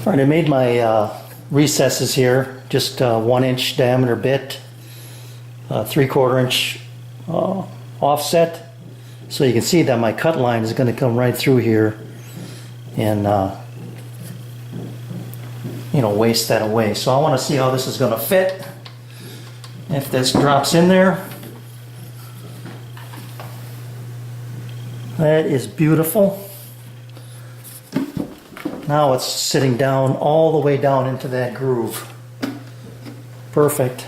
Alright, I made my recesses here, just 1-inch diameter bit, 3/4 inch offset, so you can see that my cut line is going to come right through here and waste that away. So I want to see how this is going to fit. If this drops in there, that is beautiful. Now it's sitting down all the way down into that groove. Perfect.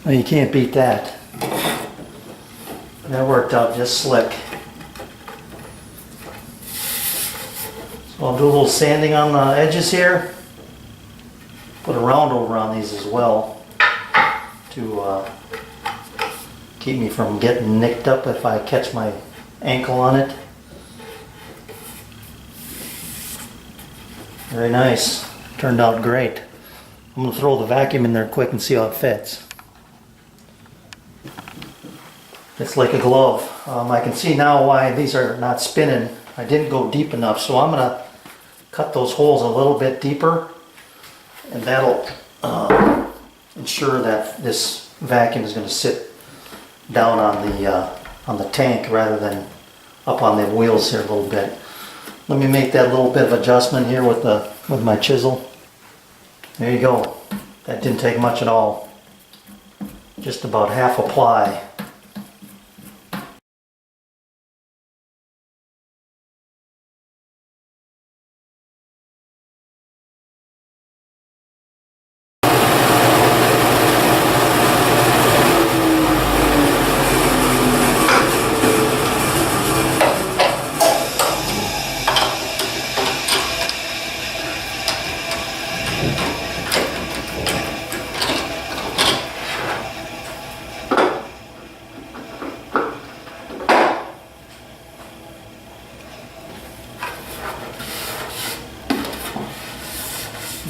Well, you can't beat that. That worked out just slick. So I'll do a little sanding on the edges here. Put a round over on these as well to keep me from getting nicked up if I catch my ankle on it. Very nice. Turned out great. I'm going to throw the vacuum in there quick and see how it fits. It's like a glove. I can see now why these are not spinning. I didn't go deep enough, so I'm going to cut those holes a little bit deeper, and that'll ensure that this vacuum is going to sit down on the tank rather than up on the wheels here a little bit. Let me make that little bit of adjustment here with my chisel. There you go. That didn't take much at all. Just about half a ply.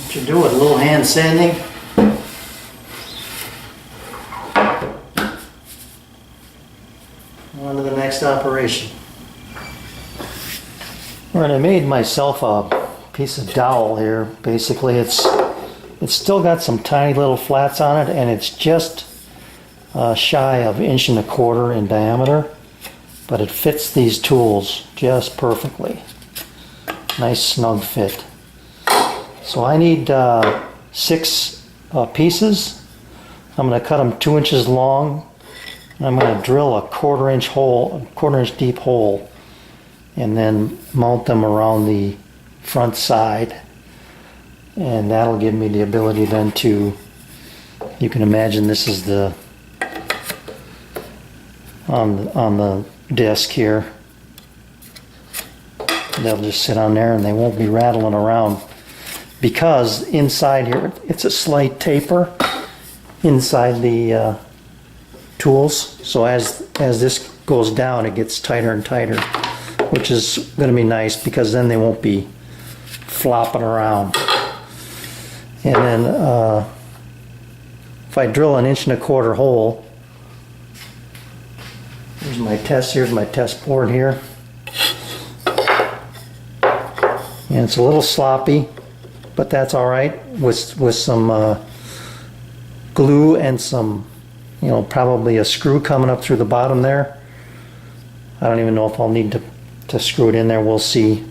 What you do with a little hand sanding. On to the next operation. Alright, I made myself a piece of dowel here. Basically, it's still got some tiny little flats on it, and it's just shy of 1.25 inches in diameter, but it fits these tools just perfectly. Nice snug fit. So I need 6 pieces. I'm going to cut them 2 inches long. I'm going to drill a 1/4 inch hole, 1/4 inch deep hole, and then mount them around the front side. And that'll give me the ability then to, you can imagine this is the on the disc here. They'll just sit on there and they won't be rattling around, because inside here it's a slight taper inside the tools. So as this goes down, it gets tighter and tighter, which is going to be nice because then they won't be flopping around. And then if I drill 1.25 inch hole, here's my test board here. And it's a little sloppy, but that's all right with some glue and some, you know, probably a screw coming up through the bottom there. I don't even know if I'll need to screw it in there. We'll see.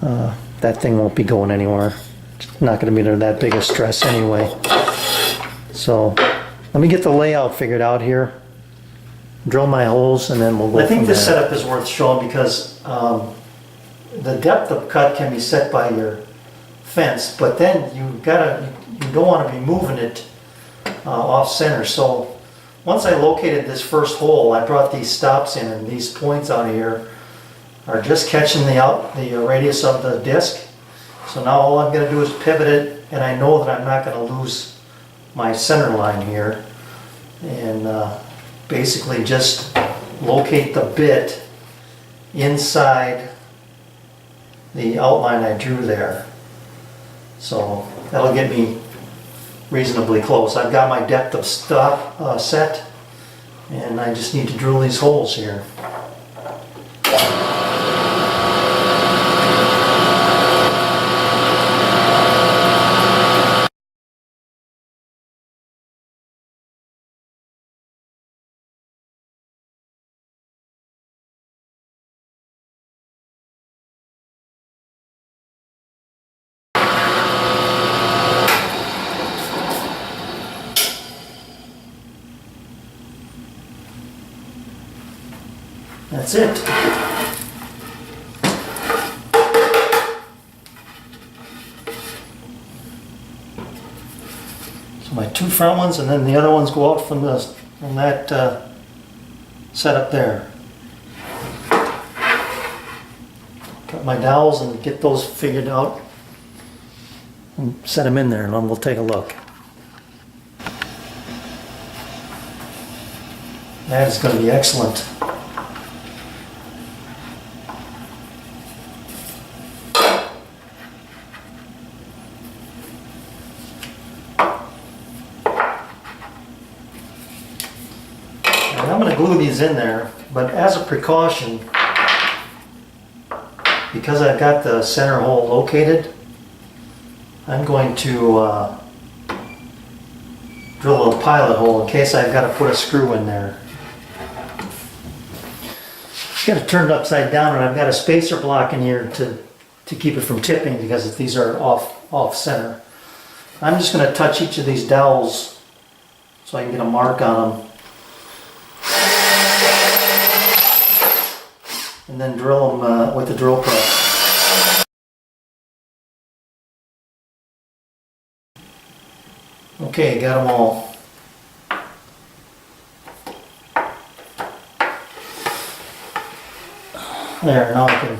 That thing won't be going anywhere. It's not going to be that big a stress anyway. So let me get the layout figured out here. Drill my holes and then we'll go. I think this setup is worth showing because the depth of cut can be set by your fence, but then you don't want to be moving it off center. So once I located this first hole, I brought these stops in, and these points out here are just catching the radius of the disc. So now all I'm going to do is pivot it, and I know that I'm not going to lose my center line here, and basically just locate the bit inside the outline I drew there. So that'll get me reasonably close. I've got my depth of stop set, and I just need to drill these holes here. That's it. So my two front ones, and then the other ones go out from that setup there. Cut my dowels and get those figured out and set them in there, and then we'll take a look. That is going to be excellent. I'm going to glue these in there, but as a precaution, because I've got the center hole located, I'm going to drill a pilot hole in case I've got to put a screw in there. I've got it turned upside down, and I've got a spacer block in here to keep it from tipping because these are off center. I'm just going to touch each of these dowels so I can get a mark on them. And then drill them with the drill press. Okay, got them all. There, now I can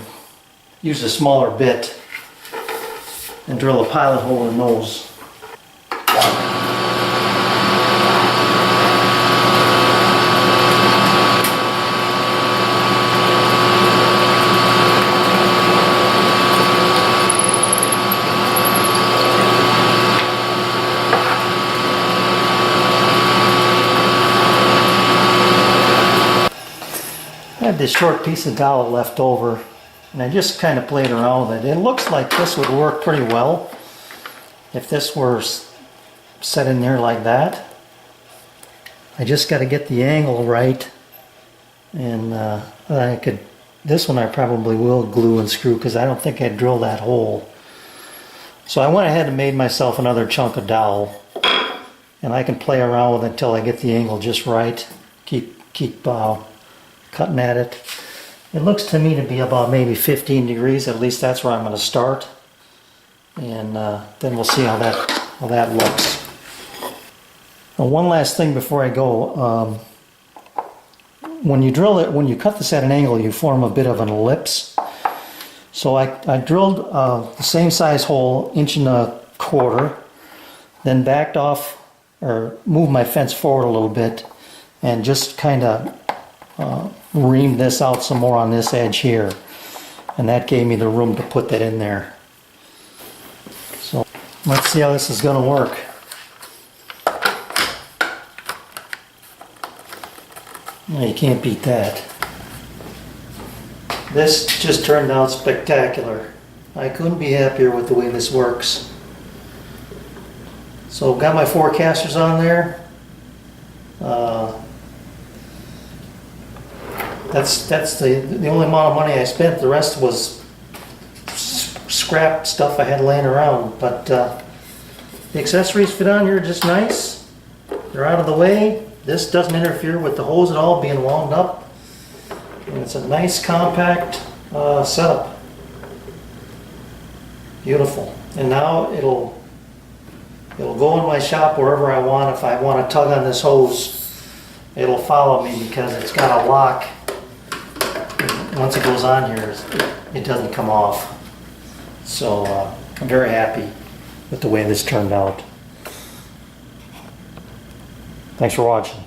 use a smaller bit and drill a pilot hole in those. I had this short piece of dowel left over, and I just kind of played around with it. It looks like this would work pretty well if this were set in there like that. I just got to get the angle right, and this one I probably will glue and screw because I don't think I'd drill that hole. So I went ahead and made myself another chunk of dowel, and I can play around with it until I get the angle just right. Keep cutting at it. It looks to me to be about maybe 15 degrees. At least that's where I'm going to start, and then we'll see how that looks. Now, one last thing before I go. When you drill it, when you cut this at an angle, you form a bit of an ellipse. So I drilled the same size hole, 1.25 inches, then backed off or moved my fence forward a little bit, and just kind of reamed this out some more on this edge here, and that gave me the room to put that in there. So let's see how this is going to work. Well, you can't beat that. This just turned out spectacular. I couldn't be happier with the way this works. So got my 4 casters on there. That's the only amount of money I spent. The rest was scrap stuff I had laying around. But the accessories fit on here just nice. They're out of the way. This doesn't interfere with the hose at all being wound up. And it's a nice compact setup. Beautiful. And now it'll go in my shop wherever I want. If I want to tug on this hose, it'll follow me because it's got a lock. Once it goes on here, it doesn't come off. So I'm very happy with the way this turned out. Thanks for watching.